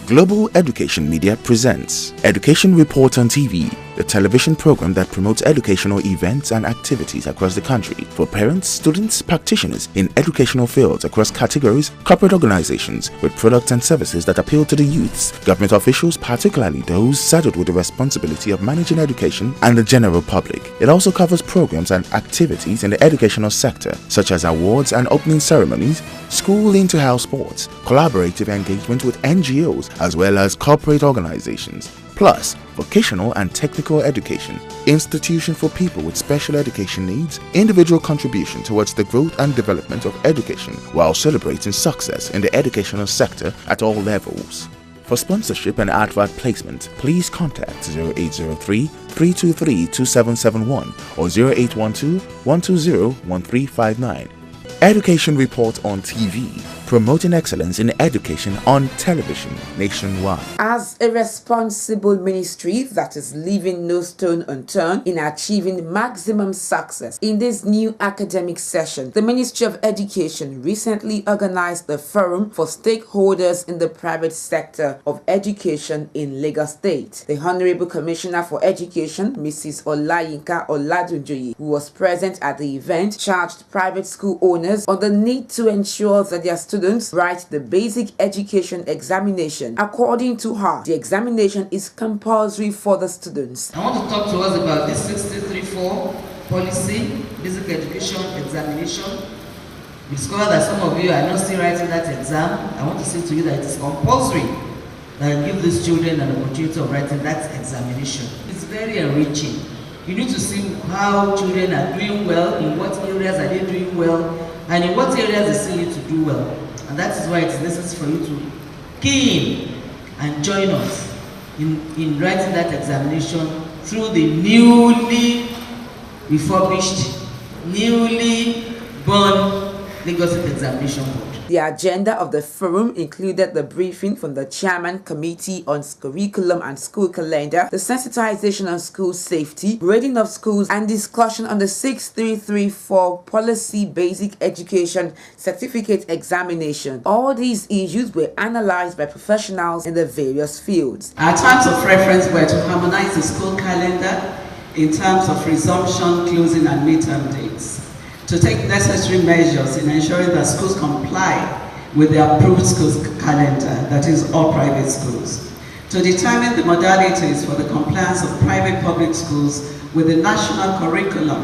Global Education Media presents Education Report on TV, the television program that promotes educational events and activities across the country for parents, students, practitioners in educational fields across categories, corporate organizations with products and services that appeal to the youths, government officials, particularly those saddled with the responsibility of managing education, and the general public. It also covers programs and activities in the educational sector, such as awards and opening ceremonies, school inter-house sports, collaborative engagement with NGOs, as well as corporate organizations, plus vocational and technical education, institution for people with special education needs, individual contribution towards the growth and development of education while celebrating success in the educational sector at all levels. For sponsorship and advert placement, please contact 0803-323-2771 or 0812-120-1359. Education Report on TV, promoting excellence in education on television nationwide. As a responsible ministry that is leaving no stone unturned in achieving maximum success in this new academic session, the Ministry of Education recently organized the Forum for Stakeholders in the Private Sector of Education in Lagos State. The Honorable Commissioner for Education, Mrs. Olayinka Oladunjoye, who was present at the event, charged private school owners on the need to ensure that their students write the basic education examination. According to her, the examination is compulsory for the students. I want to talk to us about this 6334 policy, basic education examination. We discovered that some of you are not still writing that exam. I want to say to you that it is compulsory that I give these children an opportunity of writing that examination. It's very enriching. You need to see how children are doing well, in what areas are they doing well, and in what areas they still need to do well. And that is why it's necessary for you to key in and join us in writing that examination through the newly refurbished, newly born Lagos State Examination Board. The agenda of the forum included the briefing from the Chairman Committee on Curriculum and School Calendar, the sensitization on school safety, grading of schools, and discussion on the 6334 Policy Basic Education Certificate Examination. All these issues were analyzed by professionals in the various fields. Our terms of reference were to harmonize the school calendar in terms of resumption, closing, and midterm dates, to take necessary measures in ensuring that schools comply with the approved schools calendar, that is all private schools, to determine the modalities for the compliance of private public schools with the national curriculum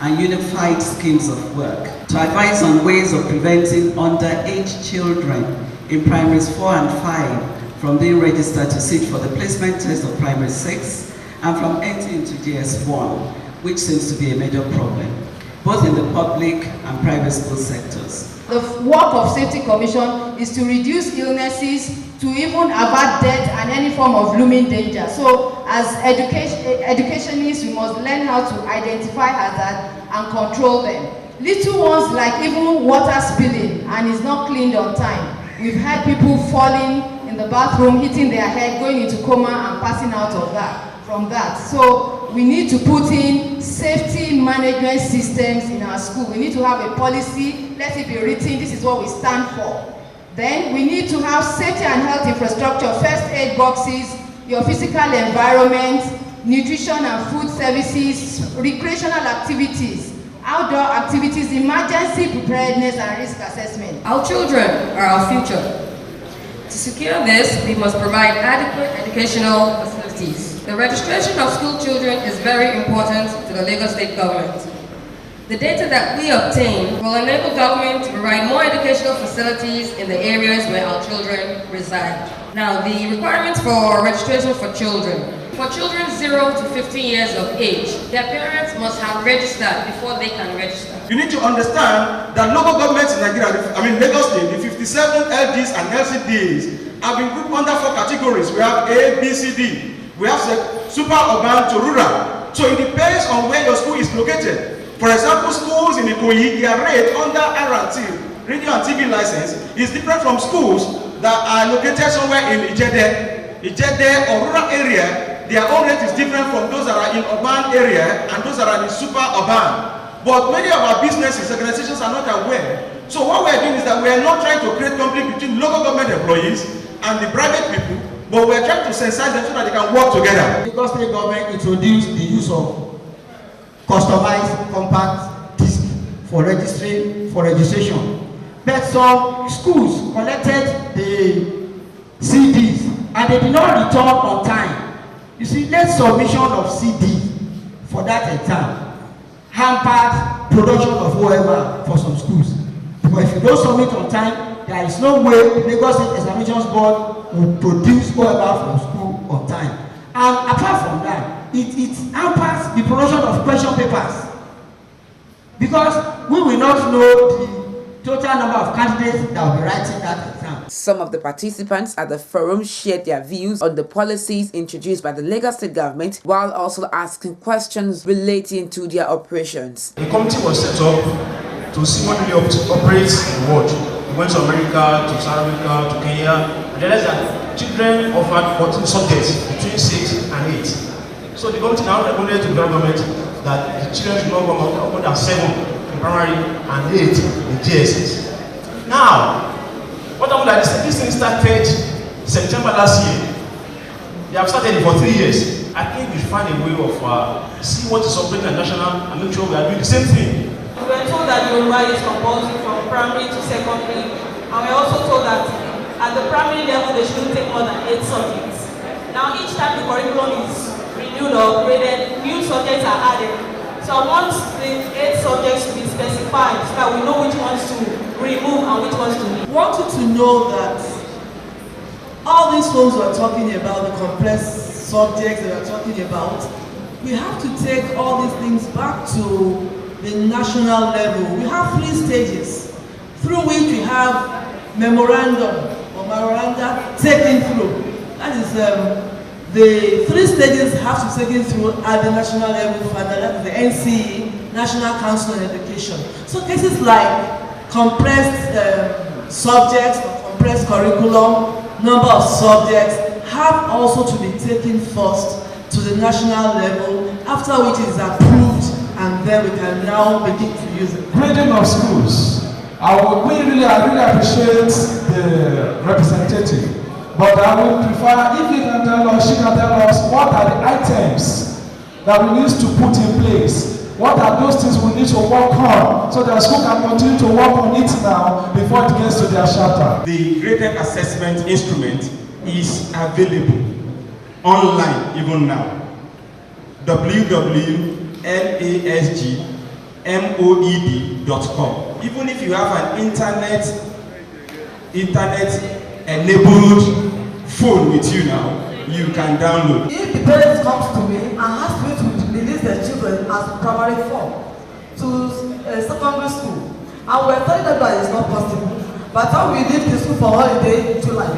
and unified schemes of work, to advise on ways of preventing underage children in primaries 4 and 5 from being registered to sit for the placement test of primary 6 and from entering into GS1, which seems to be a major problem, both in the public and private school sectors. The work of Safety Commission is to reduce illnesses, to even avert death and any form of looming danger. So as educationists, we must learn how to identify hazards and control them. Little ones like even water spilling and is not cleaned on time. We've had people falling in the bathroom, hitting their head, going into coma and passing out from that. So we need to put in safety management systems in our school. We need to have a policy, let it be written, this is what we stand for. Then we need to have safety and health infrastructure, first aid boxes, your physical environment, nutrition and food services, recreational activities, outdoor activities, emergency preparedness and risk assessment. Our children are our future. To secure this, we must provide adequate educational facilities. The registration of school children is very important to the Lagos State government. The data that we obtain will enable government to provide more educational facilities in the areas where our children reside. Now, the requirements for registration for children. For children 0 to 15 years of age, their parents must have registered before they can register. You need to understand that local governments in Nigeria, Lagos State, the 57 LDs and LCDs have been grouped under 4 categories. We have A, B, C, D. We have super urban to rural. So it depends on where your school is located. For example, schools in Ikoyi, their rate under R&T, radio and TV license, is different from schools that are located somewhere in Ijede or rural area. Their own rate is different from those that are in urban area and those that are in super urban. But many of our businesses, organizations are not aware. So what we are doing is that we are not trying to create conflict between local government employees and the private people, but we're trying to sensitize them so that they can work together. Lagos State government introduced the use of customized compact disc for registration. But some schools collected the CDs and they did not return on time. You see, late submission of CD for that exam hampered production of OMR for some schools. Because if you don't submit on time, there is no way the Lagos State Examinations Board will produce OMR from school on time. And apart from that, it hampers the production of question papers. Because we will not know the total number of candidates that will be writing that exam. Some of the participants at the forum shared their views on the policies introduced by the Lagos State government, while also asking questions relating to their operations. The committee was set up to see what really operates in the world. We went to America, to South Africa, to Kenya, and realized that children offered 14 subjects between 6 and 8. So the committee now recommended to the government that the children should not go more than 7 in primary and 8 in GSS. Now, what happened is this thing started September last year. They have started it for 3 years. I think we should find a way of see what is operating at national and make sure we are doing the same thing. We were told that Yoruba is compulsory from primary to secondary, and we were also told that at the primary level they shouldn't take more than 8 subjects. Now each time the curriculum is renewed or upgraded, new subjects are added. So I want the 8 subjects to be specified so that we know which ones to remove and which ones to leave. I want you to know that all these folks we are talking about, the complex subjects that we are talking about, we have to take all these things back to the national level. We have 3 stages through which we have memoranda taken through. That is the 3 stages have to be taken through at the national level. That is the NCE, National Council on Education. So cases like compressed subjects or compressed curriculum, number of subjects have also to be taken first to the national level, after which it is approved, and then we can now begin to use it. Grading of schools. I really appreciate the representative, but I would prefer if he can tell us, she can tell us what are the items that we need to put in place. What are those things we need to work on so that school can continue to work on it now before it gets to their shelter. The graded assessment instrument is available online even now. www.lasgmoed.com. Even if you have an internet enabled phone with you now, you can download. If the parents comes to me and asks me to release their children as primary 4 to secondary school, and we're telling them that it's not possible. By the time we leave the school for holiday in July,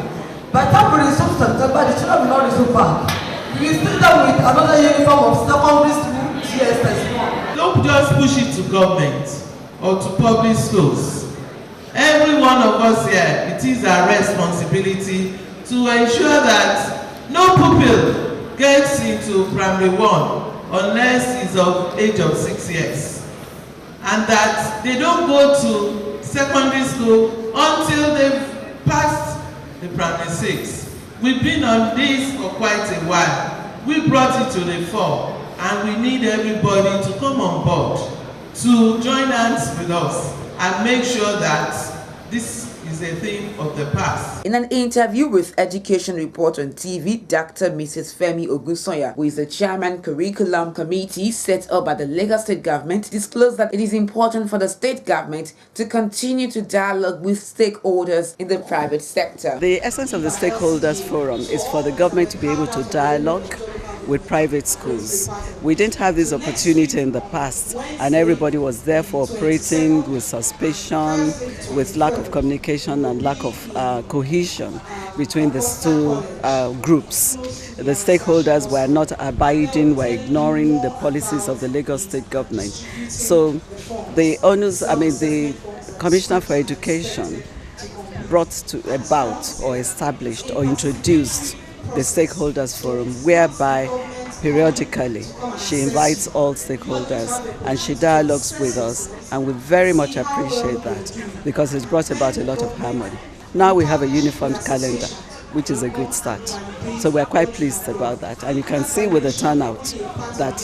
by the time we resume September, the children will not resume back. We will still them with another uniform of secondary school GSS 1. Don't just push it to government or to public schools. Every one of us here, it is our responsibility to ensure that no pupil gets into primary 1 unless he's of age of 6 years, and that they don't go to secondary school until they've passed the primary 6. We've been on this for quite a while. We brought it to the fore, and we need everybody to come on board to join hands with us and make sure that this is a thing of the past. In an interview with Education Report on TV, Dr. Mrs. Femi Ogunsoya, who is the chairman curriculum committee set up by the Lagos State government, disclosed that it is important for the state government to continue to dialogue with stakeholders in the private sector. The essence of the stakeholders forum is for the government to be able to dialogue with private schools. We didn't have this opportunity in the past, and everybody was therefore operating with suspicion, with lack of communication and lack of cohesion between the 2 groups. The stakeholders were not abiding, were ignoring the policies of the Lagos State government. So the Commissioner for Education brought about or established or introduced the stakeholders forum, whereby periodically she invites all stakeholders and she dialogues with us, and we very much appreciate that because it's brought about a lot of harmony. Now we have a uniform calendar. which is a good start. So we're quite pleased about that. And you can see with the turnout that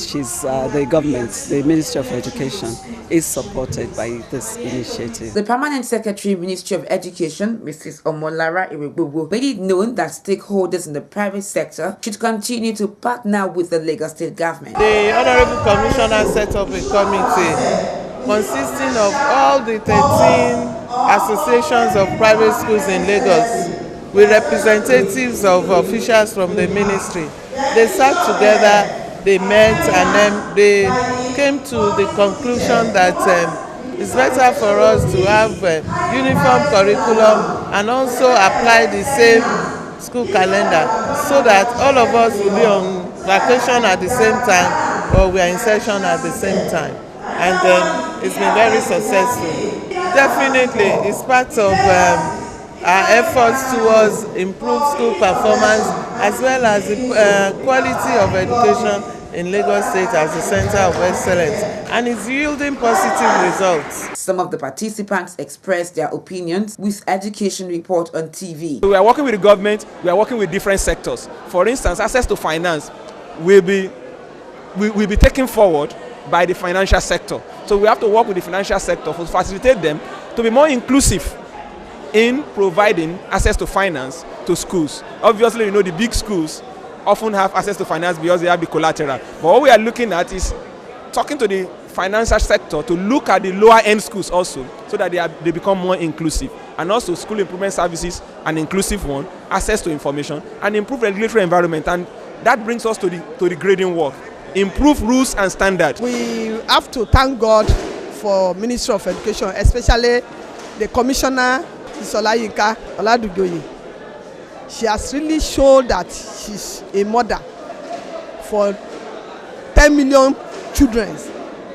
the government, the Ministry of Education, is supported by this initiative. The Permanent Secretary, Ministry of Education, Mrs. Omolara Irigbobo, made it known that stakeholders in the private sector should continue to partner with the Lagos State government. The Honorable Commissioner set up a committee consisting of all the 13 associations of private schools in Lagos with representatives of officials from the ministry. They sat together, they met, and then they came to the conclusion that it's better for us to have uniform curriculum and also apply the same school calendar so that all of us will be on vacation at the same time or we are in session at the same time. And it's been very successful. Definitely, it's part of our efforts towards improved school performance as well as the quality of education in Lagos State as a center of excellence, and it's yielding positive results. Some of the participants expressed their opinions with Education Report on TV. We are working with the government, we are working with different sectors. For instance, access to finance will be taken forward by the financial sector. So we have to work with the financial sector to facilitate them to be more inclusive in providing access to finance to schools. Obviously, the big schools often have access to finance because they have the collateral. But what we are looking at is talking to the financial sector to look at the lower end schools also so that they become more inclusive. And also school improvement services, an inclusive one, access to information, and improve regulatory environment. And that brings us to the grading work. Improve rules and standards. We have to thank God for Ministry of Education, especially the Commissioner, Olayinka Oladujoye. She has really shown that she's a mother for 10 million children.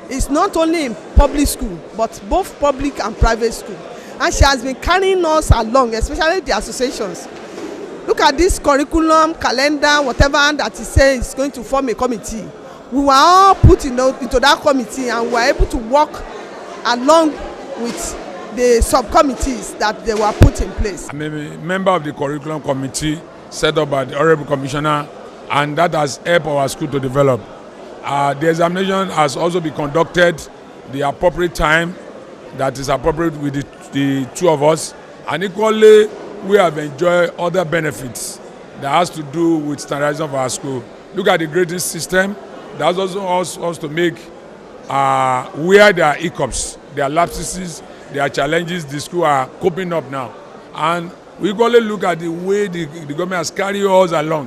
It's not only in public school, but both public and private school. And she has been carrying us along, especially the associations. Look at this curriculum, calendar, whatever that he says is going to form a committee. We were all put into that committee and we were able to work along with the subcommittees that they were put in place. I'm a member of the curriculum committee set up by the Honorable Commissioner, and that has helped our school to develop. The examination has also been conducted the appropriate time that is appropriate with the two of us, and equally we have enjoyed other benefits that has to do with standardization of our school. Look at the grading system. That also allows us to make where there are hiccups, there are lapses, there are challenges, the school are coping up now. And we equally look at the way the government has carried us along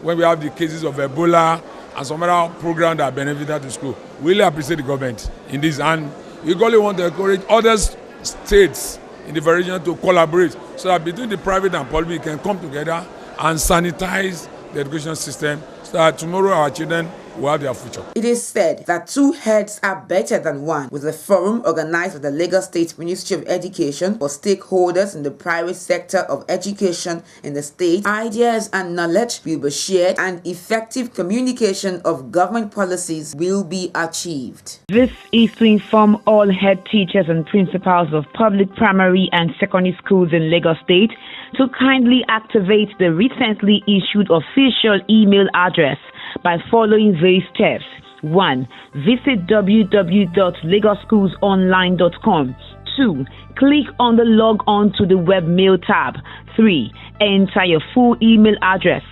when we have the cases of Ebola and some other programs that benefited the school. We really appreciate the government in this, and we equally want to encourage other states in the region to collaborate so that between the private and public we can come together and sanitize the education system so that tomorrow our children will have their future. It is said that two heads are better than one, with a forum organized by the Lagos State Ministry of Education for stakeholders in the private sector of education in the state. Ideas and knowledge will be shared and effective communication of government policies will be achieved. This is to inform all head teachers and principals of public primary and secondary schools in Lagos State to kindly activate the recently issued official email address by following these steps. 1. Visit www.lagosschoolsonline.com. 2. Click on the log on to the web mail tab. 3. Enter your full email address.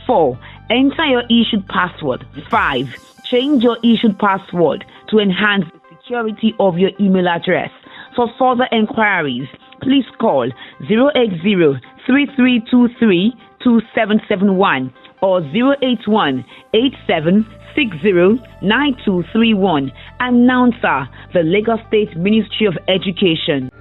4. Enter your issued password. 5. Change your issued password to enhance the security of your email address. For further enquiries, please call 080-3323-2771 or 081-8760-9231. Announcer, the Lagos State Ministry of Education.